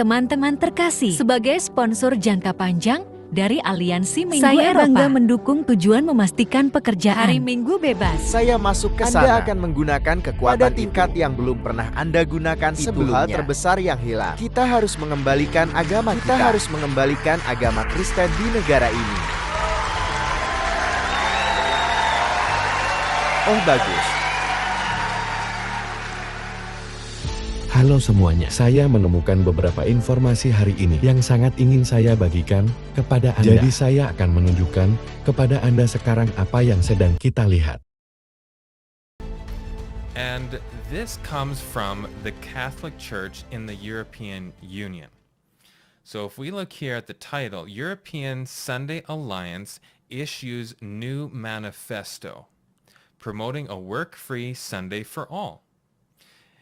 teman-teman terkasih. Sebagai sponsor jangka panjang dari Aliansi Minggu Saya bangga mendukung tujuan memastikan pekerjaan Hari Minggu bebas. Saya masuk ke sana. Anda akan menggunakan kekuatan ikat yang belum pernah Anda gunakan sebelumnya. Itu hal terbesar yang hilang. Kita harus mengembalikan agama kita. Kita harus mengembalikan agama Kristen di negara ini. Oh bagus. Halo semuanya, saya menemukan beberapa informasi hari ini yang sangat ingin saya bagikan kepada Anda. Jadi saya akan menunjukkan kepada Anda sekarang apa yang sedang kita lihat. And this comes from the Catholic Church in the European Union. So if we look here at the title, European Sunday Alliance issues new manifesto, promoting a work-free Sunday for all.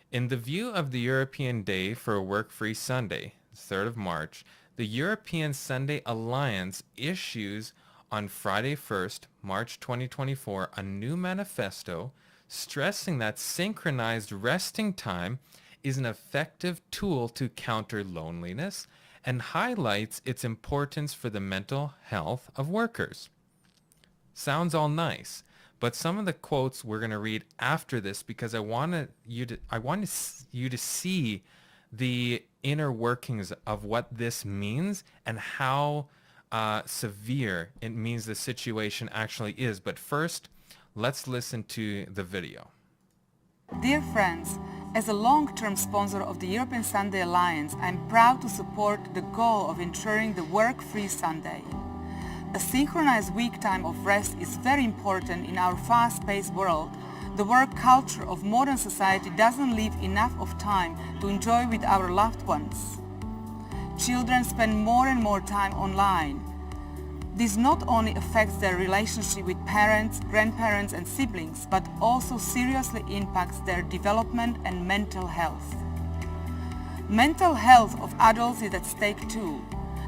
In the view of the European Day for a Work-Free Sunday, 3rd of March, the European Sunday Alliance issues on Friday 1st, March 2024, a new manifesto stressing that synchronized resting time is an effective tool to counter loneliness and highlights its importance for the mental health of workers. Sounds all nice. But some of the quotes we're going to read after this because I want you to see the inner workings of what this means and how severe it means the situation actually is. But first, let's listen to the video. Dear friends, as a long-term sponsor of the European Sunday Alliance, I'm proud to support the goal of ensuring the work-free Sunday. A synchronized week time of rest is very important in our fast-paced world. The work culture of modern society doesn't leave enough of time to enjoy with our loved ones. Children spend more and more time online. This not only affects their relationship with parents, grandparents and siblings, but also seriously impacts their development and mental health. Mental health of adults is at stake too.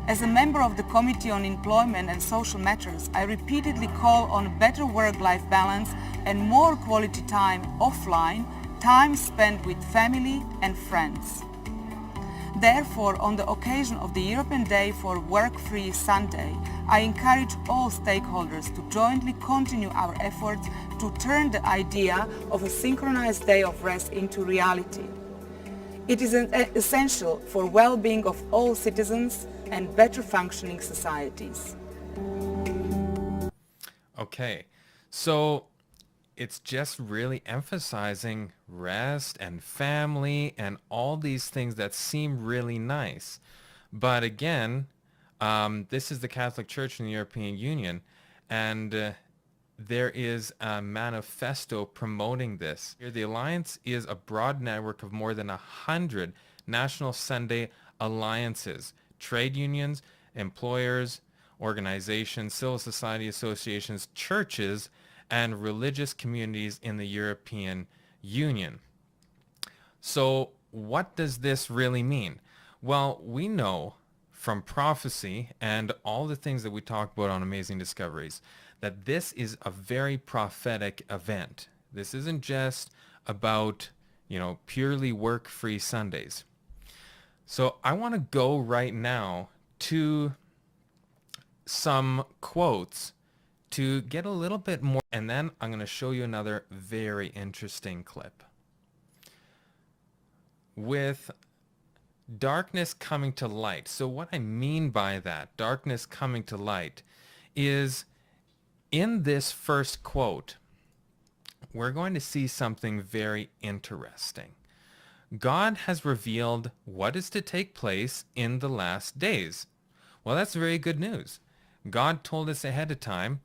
As a member of the Committee on Employment and Social Matters, I repeatedly call on better work-life balance and more quality time offline, time spent with family and friends. Therefore, on the occasion of the European Day for Work-Free Sunday, I encourage all stakeholders to jointly continue our efforts to turn the idea of a synchronized day of rest into reality. It is essential for well-being of all citizens and better functioning societies. Okay, so it's just really emphasizing rest and family and all these things that seem really nice. But again, this is the Catholic Church in the European Union, and there is a manifesto promoting this. Here, the Alliance is a broad network of more than 100 national Sunday alliances, trade unions, employers, organizations, civil society associations, churches, and religious communities in the European Union. So what does this really mean? Well, we know from prophecy and all the things that we talk about on Amazing Discoveries that this is a very prophetic event. This isn't just about, purely work-free Sundays. So I want to go right now to some quotes to get a little bit more, and then I'm going to show you another very interesting clip. With darkness coming to light. So what I mean by that, darkness coming to light, is in this first quote, we're going to see something very interesting. God has revealed what is to take place in the last days. Well, that's very good news. God told us ahead of time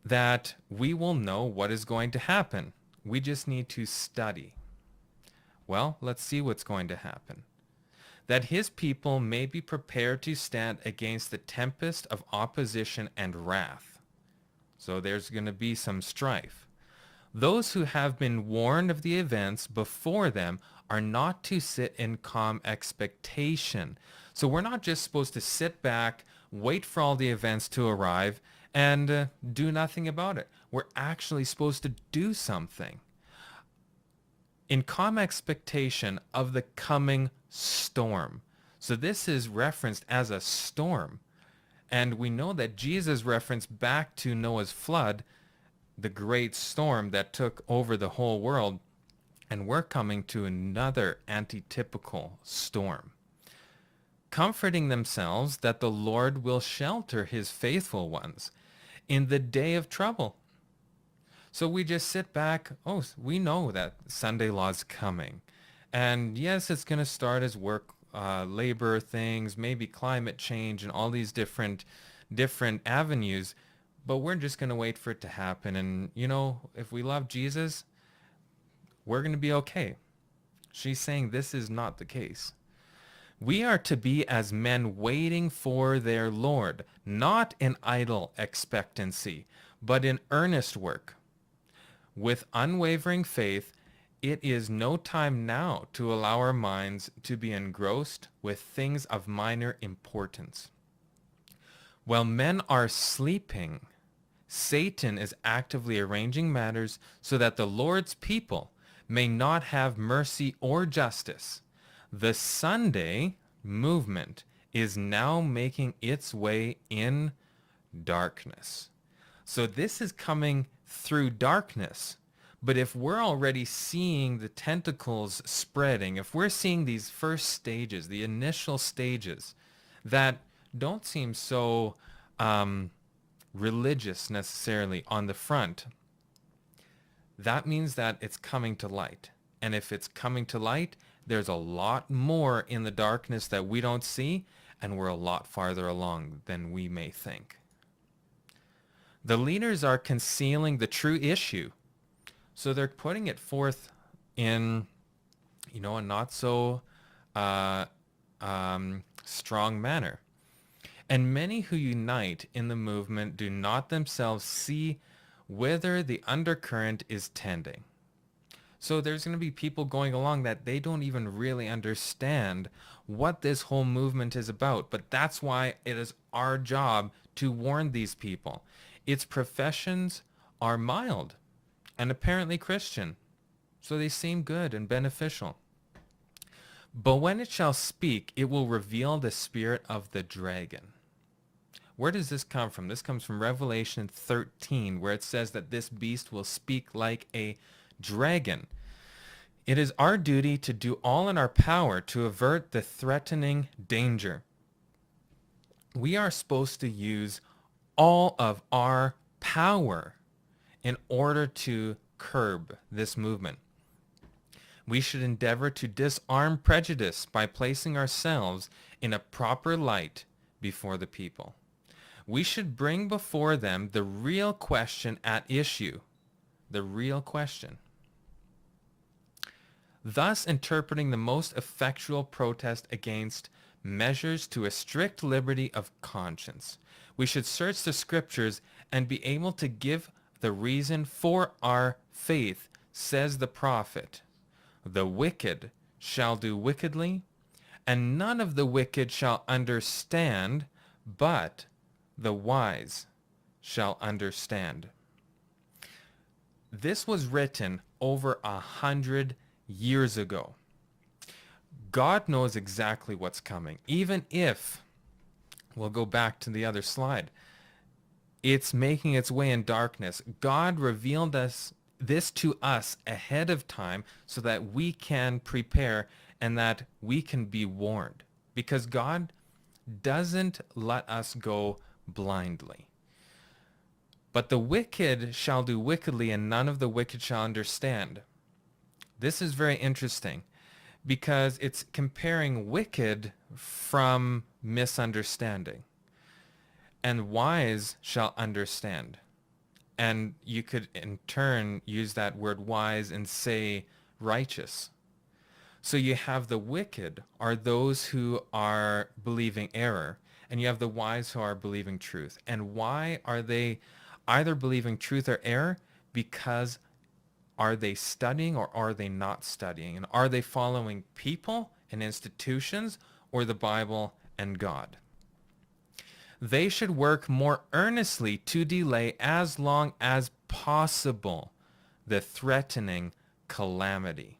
that we will know what is going to happen. We just need to study. Well, let's see what's going to happen. That his people may be prepared to stand against the tempest of opposition and wrath. So there's going to be some strife. Those who have been warned of the events before them are not to sit in calm expectation. So we're not just supposed to sit back, wait for all the events to arrive, and do nothing about it. We're actually supposed to do something. In calm expectation of the coming storm. So this is referenced as a storm. And we know that Jesus referenced back to Noah's flood, the great storm that took over the whole world. And we're coming to another antitypical storm. Comforting themselves that the Lord will shelter his faithful ones in the day of trouble. So we just sit back, oh, we know that Sunday law's coming. And yes, it's going to start as work, labor things, maybe climate change and all these different avenues, but we're just going to wait for it to happen. And, you know, if we love Jesus, we're going to be okay. She's saying this is not the case. We are to be as men waiting for their Lord, not in idle expectancy, but in earnest work. With unwavering faith, it is no time now to allow our minds to be engrossed with things of minor importance. While men are sleeping, Satan is actively arranging matters so that the Lord's people may not have mercy or justice. The Sunday movement is now making its way in darkness. So this is coming through darkness. But if we're already seeing the tentacles spreading, if we're seeing these first stages, the initial stages that don't seem so religious necessarily on the front, that means that it's coming to light. And if it's coming to light, there's a lot more in the darkness that we don't see, and we're a lot farther along than we may think. The leaders are concealing the true issue. So they're putting it forth in, you know, a not so strong manner. And many who unite in the movement do not themselves see whither the undercurrent is tending. So there's going to be people going along that they don't even really understand what this whole movement is about. But that's why it is our job to warn these people. Its professions are mild and apparently Christian, so they seem good and beneficial. But when it shall speak, it will reveal the spirit of the dragon. Where does this come from? This comes from Revelation 13, where it says that this beast will speak like a dragon. It is our duty to do all in our power to avert the threatening danger. We are supposed to use all of our power in order to curb this movement. We should endeavor to disarm prejudice by placing ourselves in a proper light before the people. We should bring before them the real question at issue, the real question. Thus interpreting the most effectual protest against measures to a strict liberty of conscience. We should search the scriptures and be able to give the reason for our faith, says the prophet. The wicked shall do wickedly, and none of the wicked shall understand, but the wise shall understand. This was written over 100 years ago. God knows exactly what's coming. Even if, we'll go back to the other slide, it's making its way in darkness. God revealed this to us ahead of time so that we can prepare and that we can be warned. Because God doesn't let us go blindly. But the wicked shall do wickedly, and none of the wicked shall understand. This is very interesting because it's comparing wicked from misunderstanding. And wise shall understand. And you could in turn use that word wise and say righteous. So you have the wicked are those who are believing error, and you have the wise who are believing truth. And why are they either believing truth or error? Because are they studying or are they not studying? And are they following people and institutions or the Bible and God? They should work more earnestly to delay as long as possible the threatening calamity.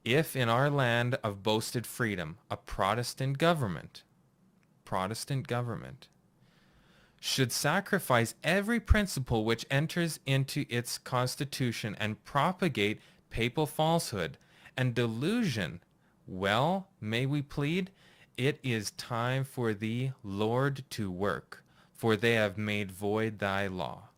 If in our land of boasted freedom, a Protestant government should sacrifice every principle which enters into its constitution and propagate papal falsehood and delusion, well, may we plead, it is time for thee, Lord, to work, for they have made void thy law.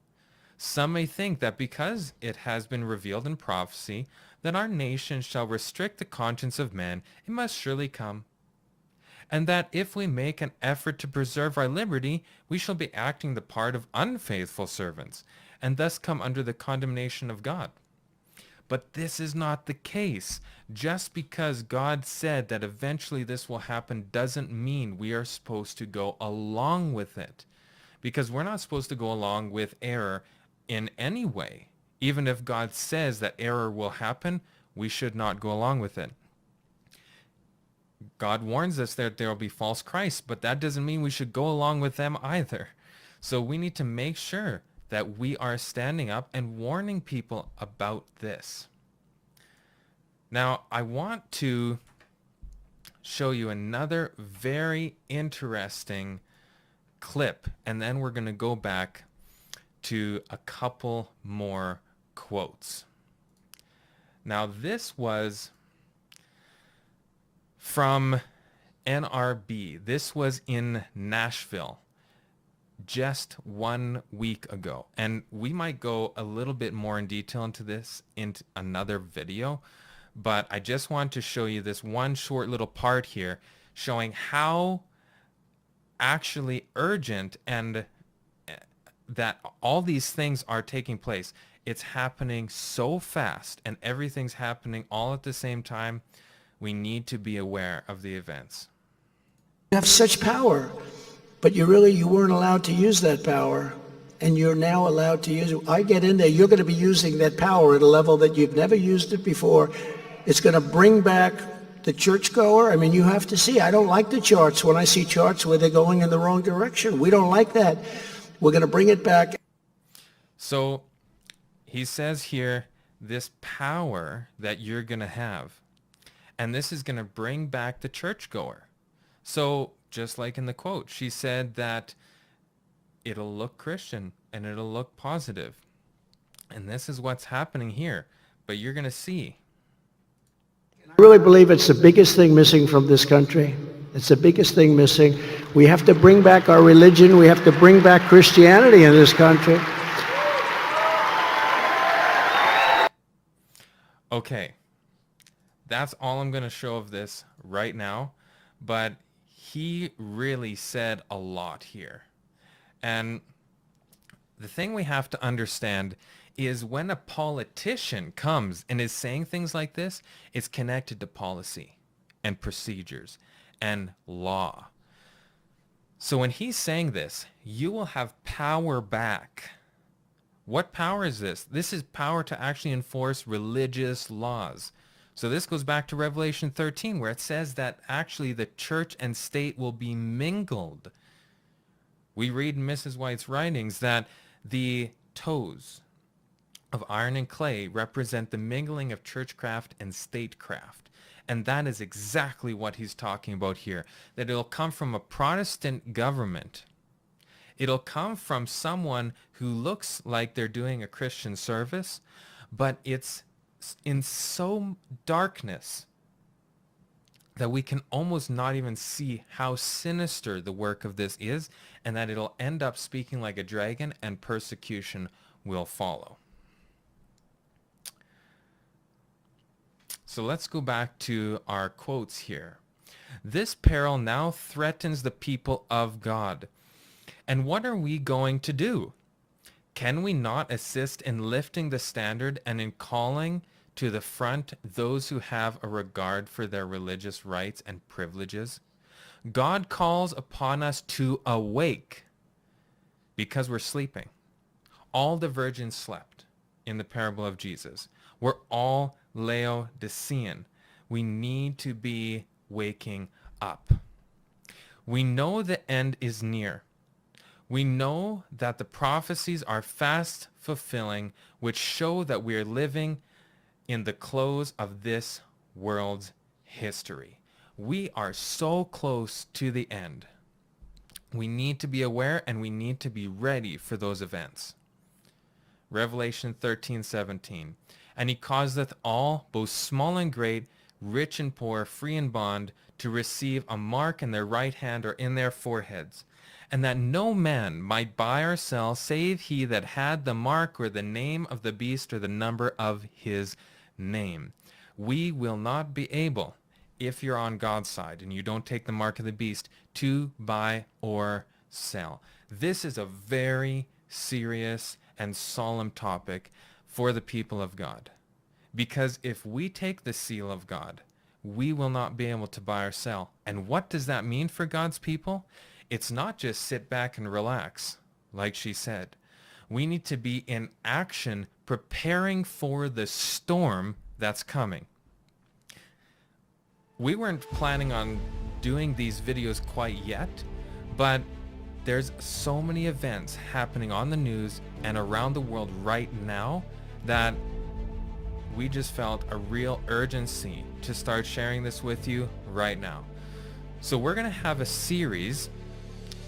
Some may think that because it has been revealed in prophecy that our nation shall restrict the conscience of man, it must surely come. And that if we make an effort to preserve our liberty, we shall be acting the part of unfaithful servants, and thus come under the condemnation of God. But this is not the case. Just because God said that eventually this will happen doesn't mean we are supposed to go along with it. Because we're not supposed to go along with error in any way. Even if God says that error will happen, we should not go along with it. God warns us that there will be false Christs, but that doesn't mean we should go along with them either. So we need to make sure that we are standing up and warning people about this. Now, I want to show you another very interesting clip, and then we're going to go back to a couple more quotes. Now, this was from NRB. This was in Nashville just 1 week ago. And we might go a little bit more in detail into this in another video, but I just want to show you this one short little part here showing how actually urgent and that all these things are taking place. It's happening so fast and everything's happening all at the same time. We need to be aware of the events. You have such power, but you weren't allowed to use that power, and you're now allowed to use it. I get in there, you're going to be using that power at a level that you've never used it before. It's going to bring back the churchgoer. I mean, you have to see, I don't like the charts when I see charts where they're going in the wrong direction. We don't like that. We're going to bring it back. So he says here, this power that you're going to have, and this is going to bring back the churchgoer. So just like in the quote, she said that it'll look Christian and it'll look positive. And this is what's happening here. But you're going to see. I really believe it's the biggest thing missing from this country. It's the biggest thing missing. We have to bring back our religion. We have to bring back Christianity in this country. Okay. That's all I'm going to show of this right now, but he really said a lot here. And the thing we have to understand is when a politician comes and is saying things like this, it's connected to policy and procedures and law. So when he's saying this, you will have power back. What power is this? This is power to actually enforce religious laws. So this goes back to Revelation 13, where it says that actually the church and state will be mingled. We read in Mrs. White's writings that the toes of iron and clay represent the mingling of churchcraft and statecraft. And that is exactly what he's talking about here, that it'll come from a Protestant government. It'll come from someone who looks like they're doing a Christian service, but it's in so darkness that we can almost not even see how sinister the work of this is, and that it'll end up speaking like a dragon and persecution will follow. So let's go back to our quotes here. This peril now threatens the people of God. And what are we going to do? Can we not assist in lifting the standard and in calling to the front those who have a regard for their religious rights and privileges? God calls upon us to awake because we're sleeping. All the virgins slept in the parable of Jesus. We're all Laodicean. We need to be waking up. We know the end is near. We know that the prophecies are fast fulfilling, which show that we are living in the close of this world's history. We are so close to the end. We need to be aware and we need to be ready for those events. Revelation 13:17. And he causeth all, both small and great, rich and poor, free and bond, to receive a mark in their right hand or in their foreheads, and that no man might buy or sell save he that had the mark or the name of the beast or the number of his name. We will not be able, if you're on God's side and you don't take the mark of the beast, to buy or sell. This is a very serious and solemn topic for the people of God. Because if we take the seal of God, we will not be able to buy or sell. And what does that mean for God's people? It's not just sit back and relax, like she said. We need to be in action, preparing for the storm that's coming. We weren't planning on doing these videos quite yet, but there's so many events happening on the news and around the world right now that we just felt a real urgency to start sharing this with you right now. So we're going to have a series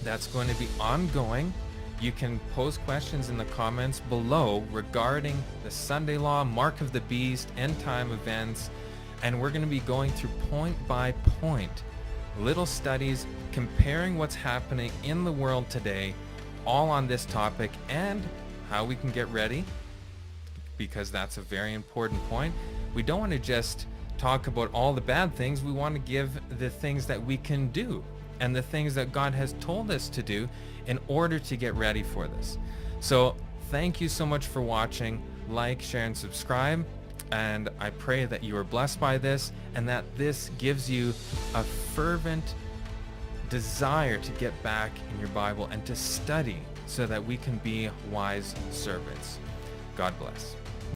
that's going to be ongoing. You can post questions in the comments below regarding the Sunday law, mark of the beast, end time events, and we're going to be going through point by point little studies comparing what's happening in the world today, all on this topic, and how we can get ready, because that's a very important point. We don't want to just talk about all the bad things. We want to give the things that we can do and the things that God has told us to do in order to get ready for this. So thank you so much for watching. Like, share, and subscribe. And I pray that you are blessed by this and that this gives you a fervent desire to get back in your Bible and to study so that we can be wise servants. God bless.